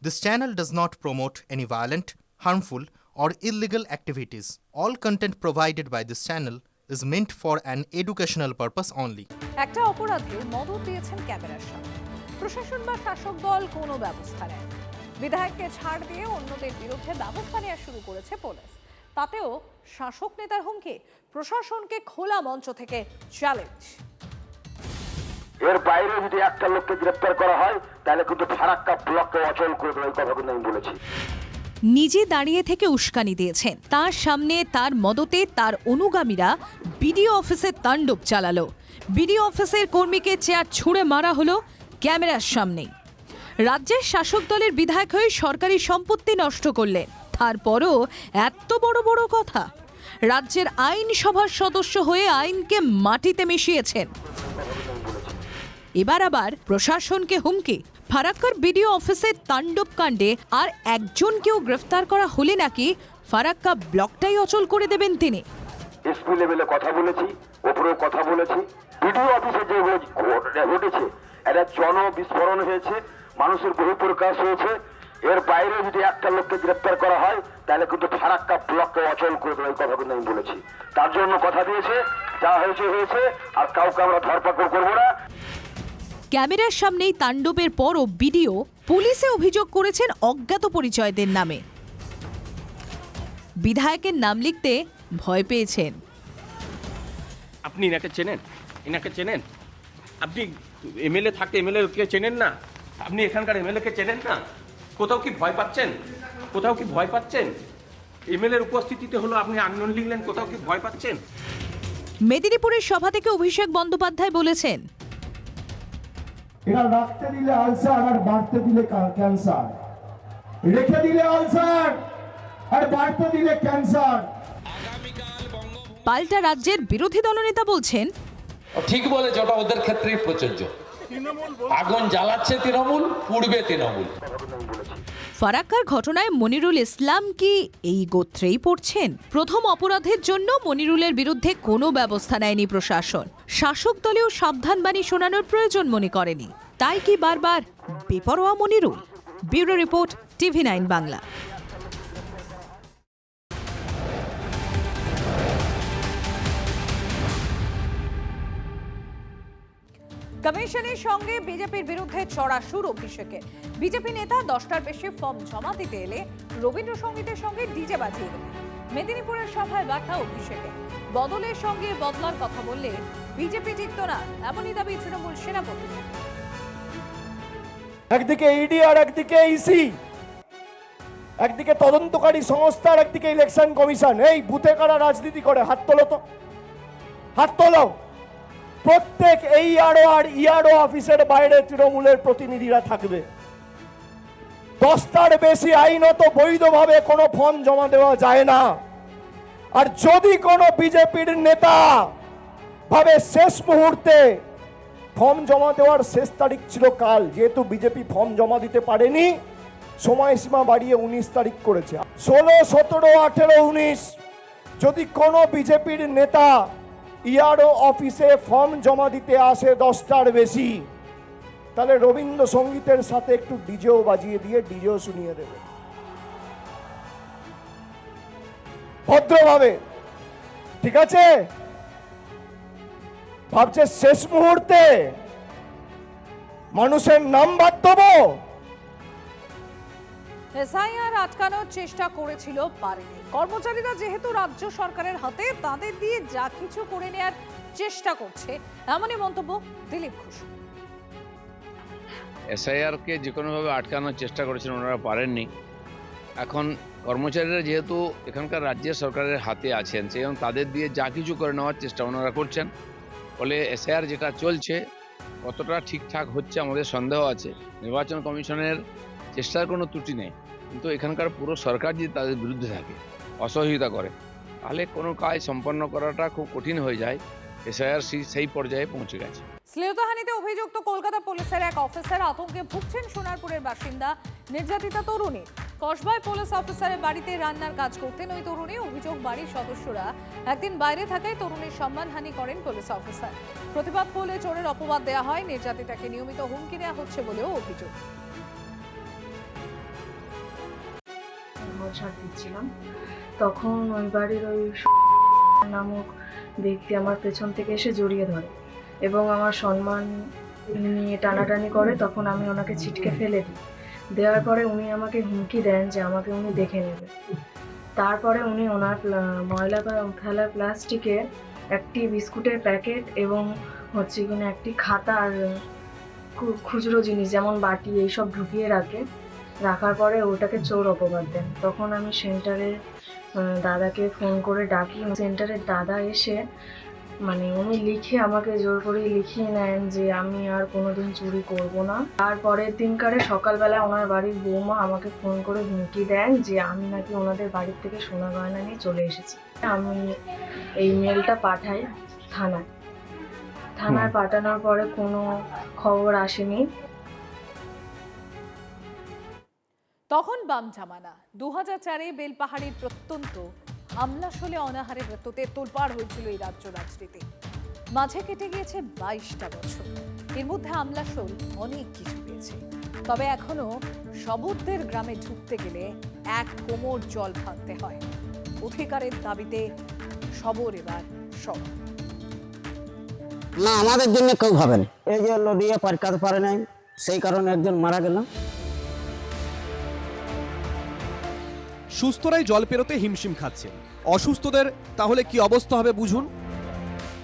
This channel does not promote any violent, harmful, or illegal activities. All content provided by this channel is meant for an educational purpose only. একটা অপরাধে মদত দিয়েছেন ক্যামেরার সামনে। প্রশাসন বা শাসক দল কোনো ব্যবস্থা নেয়। বিধায়ককে ছাড় দিয়ে অন্যদের বিরুদ্ধে ব্যবস্থা নেওয়া শুরু করেছে পুলিশ। তাতেও শাসক নেতার হুমকি, প্রশাসনকে খোলা মঞ্চ থেকে চ্যালেঞ্জ। এর বাইরে যদি একটা লোককে গ্রেফতার করা হয় তাহলে কিন্তু ফারাক্কা ব্লককে অচল করে দেওয়ার কথা কিন্তু আমি বলেছি। নিজে দাঁড়িয়ে থেকে উস্কানি দিয়েছেন, তার সামনে তার মদতে তার অনুগামীরা বিডিও অফিসে তাণ্ডব চালালো। বিডিও অফিসের কর্মীকে চেয়ার ছুঁড়ে মারা হলো ক্যামেরার সামনেই। রাজ্যের শাসক দলের বিধায়ক হয়ে সরকারি সম্পত্তি নষ্ট করলেন, তারপরও এত বড় বড় কথা। রাজ্যের আইনসভার সদস্য হয়ে আইনকে মাটিতে মিশিয়েছেন। এবার আবার প্রশাসনকে হুমকি। ফারাক্কার বিডিও অফিসের তাণ্ডব কাণ্ডে আর একজনকেও গ্রেফতার করা হলে নাকি ফারাক্কা ব্লকটাই অচল করে দেবেন তিনি। এসপি লেভেলে কথা বলেছি, ওপরেও কথা বলেছি। বিডিও অফিসে যে ঘটেছে একটা জন বিস্ফোরণ হয়েছে, মানুষের বহিঃপ্রকাশ হয়েছে। এর বাইরে যদি একটা লোককে গ্রেফতার করা হয় তাহলে কিন্তু ফারাক্কা ব্লককে অচল করে দেওয়ার কথা কিন্তু আমি বলেছি। তার জন্য কথা দিয়েছে, যা হয়েছে হয়েছে, আর কাউকে আমরা ধরপাকড় করবো না। ক্যামেরার সামনেই তাণ্ডবের পরও বিডিও পুলিশে অভিযোগ করেছেন অজ্ঞাত পরিচয়দের নামে। বিধায়কের নাম লিখতে ভয় পেয়েছেন। আপনি এনাকে চেনেন? এনাকে চেনেন? আপনি এমএলএ থাকতে এমএলএ কে চেনেন না? আপনি এখানকার এমএলএ কে চেনেন না? কোথাও কি ভয় পাচ্ছেন? কোথাও কি ভয় পাচ্ছেন? এমএলএর উপস্থিতিতে হলো আপনি আন্দোলন লিখলেন, কোথাও কি ভয় পাচ্ছেন? মেদিনীপুরের সভা থেকে অভিষেক বন্দ্যোপাধ্যায় বলেছেন, এরা রাখতে দিলে আলসার আর বাড়তে দিলে ক্যান্সার, রেখে দিলে আলসার আর বাড়তে দিলে ক্যান্সার। পাল্টা রাজ্যের বিরোধী দলনেতা বলছেন, ঠিক বলেছে, ওটা ওদের ক্ষেত্রেই প্রযোজ্য। আগুন জ্বালাচ্ছে তৃণমূল, পুড়বে তৃণমূল। ফারাক্কার ঘটনায় মনিরুল ইসলাম কি এই গোত্রেই পড়ছেন? প্রথম অপরাধের জন্য মনিরুলের বিরুদ্ধে কোনো ব্যবস্থা নেয়নি প্রশাসন। শাসক দলেও সাবধানবাণী শোনানোর প্রয়োজন মনে করেনি। তাই কি বারবার বেপরোয়া Monirul? Bureau report, TV9 Bangla. কমিশনের সঙ্গে বিজেপির বিরুদ্ধে চড়া সুর অভিষেকের। বিজেপি নেতা 10টার বেশি ফর্ম জমা দিতে এলে রবীন্দ্রসঙ্গীতের সঙ্গে ডিজে বাজিয়ে দেবে। মেদিনীপুরের সভায় বার্তা অভিষেকের। বদলের সঙ্গে বদলার কথা বললে বিজেপি জিতত না, এমনই দাবি তৃণমূল সেনাপতি। একদিকে ইডি আর একদিকে ইসি, একদিকে তদন্তকারী সংস্থা আর একদিকে ইলেকশন কমিশন। এই বুথে কারা রাজনীতি করে? হাত তোলো তো, হাত তোলো। প্রত্যেক এইআরও আর ইআরও অফিসের বাইরে তৃণমূলের প্রতিনিধিরা থাকবে। 10টার বেশি আইনত বৈধভাবে কোনো ফর্ম জমা দেওয়া যায় না। আর যদি কোনো বিজেপির নেতা ভাবে শেষ মুহূর্তে, ফর্ম জমা দেওয়ার শেষ তারিখ ছিল কাল, যেহেতু বিজেপি ফর্ম জমা দিতে পারেনি সময়সীমা বাড়িয়ে 19 তারিখ করেছে। 16, 17, 18, 19 যদি কোনো বিজেপির নেতা ইআরও অফিসে ফর্ম জমা দিতে আসে 10টার বেশি, তাহলে রবীন্দ্রসঙ্গীতের সাথে একটু ডিজেও বাজিয়ে দিয়ে ডিজেও শুনিয়ে দেবে ভদ্রভাবে। ঠিক আছে? ভাবছে শেষ মুহূর্তে মানুষের নাম বাদ দেবো? এসআইআর আটকানোর চেষ্টা করেছিল, পারেনি। কর্মচারীরা যেহেতু রাজ্য সরকারের হাতে, তাদের দিয়ে যা কিছু করে নেয়ার চেষ্টা করছে, এমনই মন্তব্য দিলীপ ঘোষ। এসআইআর কে যে কোনোভাবে আটকানোর চেষ্টা করেছেন, ওনারা পারেননি। এখন কর্মচারীরা যেহেতু এখানকার রাজ্যের সরকারের হাতে আছেন, সেই জন্য তাদের দিয়ে যা কিছু করে নেওয়ার চেষ্টা ওনারা করছেন। ফলে এসআইআর যেটা চলছে কতটা ঠিকঠাক হচ্ছে আমাদের সন্দেহ আছে। নির্বাচন কমিশনের চেষ্টার কোনো ত্রুটি নেই, কিন্তু এখানকার পুরো সরকার যদি তাদের বিরুদ্ধে থাকে, অসহযোগিতা করে, তাহলে কোনো কাজ সম্পন্ন করাটা খুব কঠিন হয়ে যায়। এসআইআর সেই পর্যায়ে পৌঁছে গেছে। শ্লীলতাহানিতে অভিযুক্ত কলকাতা পুলিশের এক অফিসার আতঙ্কে ভুগছেন সোনারপুরের বাসিন্দা নির্যাতিতা তরুণী। কসবায় পুলিশ অফিসারের বাড়িতে রান্নার কাজ করতেন ওই তরুণী। অভিযোগ, বাড়ির সদস্যরা একদিন বাইরে থাকায় তরুণীর সম্মানহানি করেন পুলিশ অফিসার। প্রতিবাদ করলে চোরের অপবাদ দেওয়া হয়। নির্যাতিতাকে নিয়মিত হুমকি দেওয়া হচ্ছে বলেও অভিযোগ। ঘর ঝাড় দিচ্ছিলাম, তখন ওই বাড়ির ওই নামক ব্যক্তি আমার পেছন থেকে এসে জড়িয়ে ধরে এবং আমার সম্মান নিয়ে টানাটানি করে। তখন আমি ওনাকে ছিটকে ফেলে দিই। দেওয়ার পরে উনি আমাকে হুমকি দেন যে আমাকে উনি দেখে নেবে। তারপরে উনি ওনার ময়লা ফেলার প্লাস্টিকে একটি বিস্কুটের প্যাকেট এবং হচ্ছে কিনা একটি খাতা আর খুচরো জিনিস যেমন বাটি এইসব ঢুকিয়ে রাখার পরে ওটাকে চোর অপবাদ দেন। তখন আমি সেন্টারের দাদাকে ফোন করে ডাকি। সেন্টারের দাদা এসে উনি লিখে আমাকে জোর করে লিখিয়ে নেন যে আমি আর কোনোদিন চুরি করব না। তারপরের দিনকারে সকালবেলা ওনার বাড়ির বৌমা আমাকে ফোন করে হুমকি দেন যে আমি নাকি ওনাদের বাড়ির থেকে সোনা গয়না নিয়ে চলে এসেছি। আমি এই মেলটা পাঠাই থানায় পাঠানোর পরে কোনো খবর আসেনি। তখন বাম জামানা 2004-এ বেলপাহাড়ির প্রত্যন্ত আমলাশোলে অনাহারের মৃত্যুতে তোলপাড় হয়েছিল এই রাজ্য রাজনীতি। মাঝে কেটে গিয়েছে 22টা বছর। এর মধ্যে আমলাশোল অনেক কিছু পেয়েছে, তবে এখনো শবরদের গ্রামে ঢুকতে গেলে এক কোমর জল ভাঙতে হয়। অধিকারের দাবিতে শবর এবার সব না, আমাদের জন্য কেউ ভাবেন। এই যে নদীয়া পার করতে পারে নাই, সেই কারণে একজন মারা গেল। সুস্থরাই জল পেরোতে হিমশিম খাচ্ছে, অসুস্থদের তাহলে কি অবস্থা হবে বুঝুন।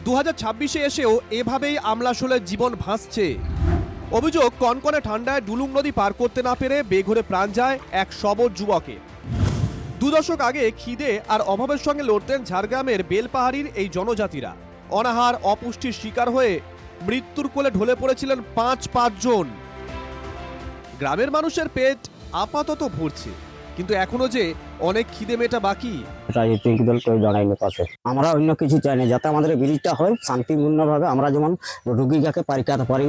2026-এ এসেও এভাবেই আমলাশোলের জীবন ভাসছে। অভিযোগ, কনকনে ঠান্ডায় ডুলুং নদী পার করতে না পেরে বেঘরে প্রাণ যায় এক শবর যুবকের। 2 দশক আগে খিদে আর অভাবের সঙ্গে লড়তেন ঝাড়গ্রামের বেলপাহাড়ির এই জনজাতিরা। অনাহার অপুষ্টির শিকার হয়ে মৃত্যুর কোলে ঢলে পড়েছিলেন 5 জন। গ্রামের মানুষের পেট আপাতত ভরছে, কিন্তু এখনো যে অনেক খিদে মেটা বাকি। রাজনৈতিক দল কেউ জানাইনি পাশে। আমরা অন্য কিছু চাই না, যাতে আমাদের ব্রিজটা হয় শান্তিপূর্ণভাবে, আমরা যেমন রোগীকে পার করতে পারি।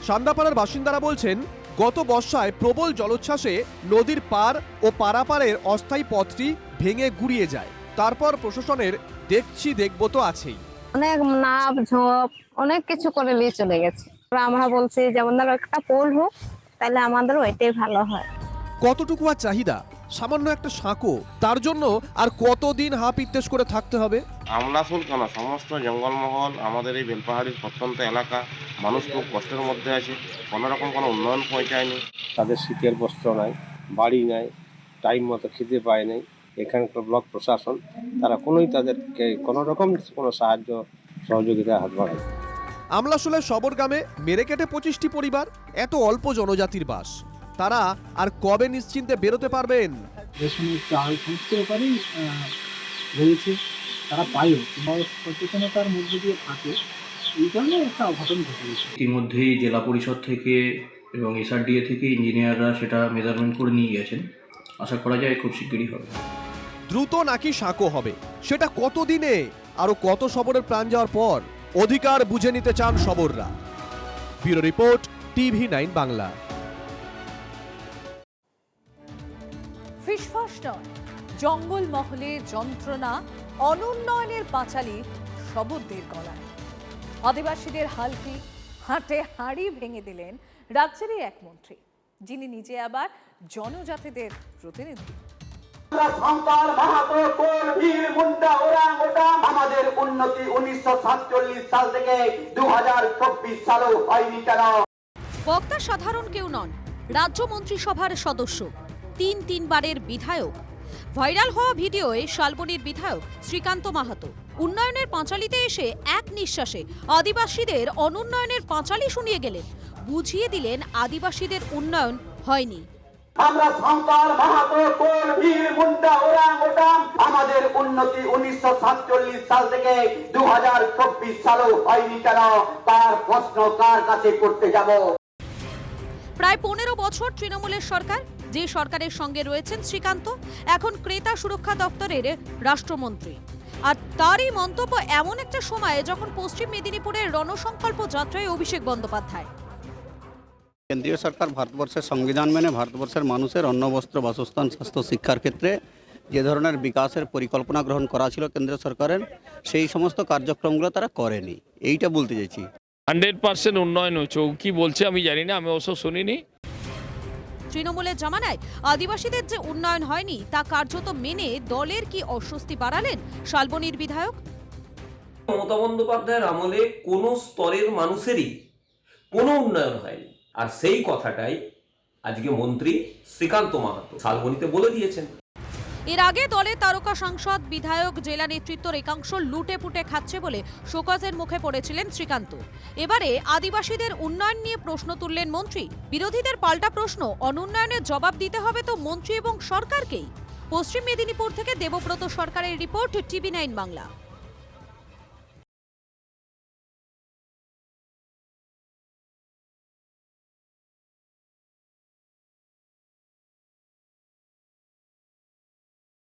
সান্দাপাড়ার বাসিন্দারা বলছেন, গত বর্ষায় প্রবল জলোচ্ছ্বাসে নদীর পার ও পারাপারের অস্থায়ী পথটি ভেঙে গুড়িয়ে যায়। তারপর প্রশাসনের দেখছি দেখবো তো আছেই। অনেক নাপ ঝোপ অনেক কিছু করে নিয়ে চলে গেছে। আমরা বলছি যেমন ধরো একটা পোল হোক, তাহলে আমাদের ওইটাই ভালো হয়। কতটুকু আর চাহিদা? সামান্য একটা সাঁকো, তার জন্য আর কতদিন হাঁ পিত্তেশ করে থাকতে হবে? আমলাশোল কেন, সমস্ত জঙ্গলমহল আমাদের এই বেলপাহাড়ির প্রত্যন্ত এলাকা, মানুষ খুব কষ্টের মধ্যে আছে। কোনো রকম কোনো উন্নয়ন পৌঁছায়নি। তাদের শীতের বস্ত্র নাই, বাড়ি নাই, টাইম মতো খেতে পায় নাই। এখানকার ব্লক প্রশাসন তারা তাদেরকে কোনো রকম কোনো সাহায্য সহযোগিতা হাত বাড়ায়। আমলাশোলের শবর গ্রামে মেরে কেটে 25টি পরিবার, এত অল্প জনজাতির বাস। তারা আর কবে নিশ্চিন্তে বেরোতে পারবেন? চাল সমস্ত ব্যাপারেই রয়েছে, তারা পায়ও, সচেতনতার মধ্যে দিয়ে থাকে, এই কারণে একটা অঘটন ঘটে গেছে। ইতিমধ্যেই জেলা পরিষদ থেকে এবং এসআরডিএ থেকে ইঞ্জিনিয়াররা সেটা মেজারমেন্ট করে নিয়ে গেছেন। আশা করা যায় খুব শিগগিরই হবে। দ্রুত নাকি সাঁকো হবে, সেটা কতদিনে? আরো কত শবরের প্রাণ যাওয়ার পর? অধিকার বুঝে নিতে চান শবররা। Bureau report, TV9 Bangla. ফিসফাস নয়, জঙ্গল মহলে যন্ত্রণা, অনুন্নয়নের পাঁচালী শবরদের গলায়। আদিবাসীদের হালকি হাটে হাঁড়ি ভেঙে দিলেন রাজ্যেরই এক মন্ত্রী, যিনি নিজে আবার জনজাতিদের প্রতিনিধি। আমাদের উন্নতি 1947 সাল থেকে 2024 সালও হয়নি কেন? বক্তা সাধারণ কেউ নন, রাজ্য মন্ত্রিসভার সদস্য, 3 বারের বিধায়ক। ভাইরাল হওয়া ভিডিওয়ে শালবনীর বিধায়ক শ্রীকান্ত মাহাতো উন্নয়নের পাঁচালীতে এসে এক নিঃশ্বাসে আদিবাসীদের অনুন্নয়নের পাঁচালী শুনিয়ে গেলেন, বুঝিয়ে দিলেন আদিবাসীদের উন্নয়ন হয়নি। আমরা শঙ্কর মাহাতো কোল বীর মুন্ডা ওরাং ওটাং, আমাদের উন্নতি 1947 সাল থেকে 2024 সালও হয়নি কেন? তার প্রশ্ন কার কাছে করতে যাব? প্রায় 15 বছর তৃণমূলের সরকার, যে সরকারের সঙ্গে রয়েছেন শ্রীকান্ত, এখন ক্রেতা সুরক্ষা দপ্তরের রাষ্ট্রমন্ত্রী। আর তারই মন্তব্য এমন একটা সময়ে যখন পশ্চিম মেদিনীপুরের রণসংকল্প যাত্রায় অভিষেক বন্দ্যোপাধ্যায়। কেন্দ্রীয় সরকার ভারতবর্ষের সংবিধান মেনে ভারতবর্ষের মানুষের অন্ন, বস্ত্র, বাসস্থান, স্বাস্থ্য, শিক্ষার ক্ষেত্রে যে ধরনের বিকাশের পরিকল্পনা গ্রহণ করা ছিল কেন্দ্র সরকারের, সেই সমস্ত কার্যক্রমগুলো তারা করেনি, এইটা বলতে চাইছি। 100% উন্নয়ন হয়েছে, ও কি বলছে আমি জানি না, আমি অবশ্য শুনিনি। তৃণমূলের জামানায় আদিবাসীদের যে উন্নয়ন হয়নি তা কার্যত মেনে দলের কি অস্বস্তি বাড়ালেন শালবনীর বিধায়ক? মমতা বন্দ্যোপাধ্যায়ের আমলে কোনো স্তরের মানুষেরই কোনো উন্নয়ন হয়নি, আর সেই কথাটাই আজকে মন্ত্রী শ্রীকান্ত মাহাতো শালবনীতে বলে দিয়েছেন। এর আগে দলের তারকা সাংসদ, বিধায়ক, জেলা নেতৃত্বর একাংশ লুটে পুটে খাচ্ছে বলে শোকজের মুখে পড়েছিলেন শ্রীকান্ত। এবারে আদিবাসীদের উন্নয়ন নিয়ে প্রশ্ন তুললেন মন্ত্রী। বিরোধীদের পাল্টা প্রশ্ন, অনুন্নয়নের জবাব দিতে হবে তো মন্ত্রী এবং সরকারকেই। পশ্চিম মেদিনীপুর থেকে দেবব্রত সরকারের রিপোর্ট, টিভি9 বাংলা।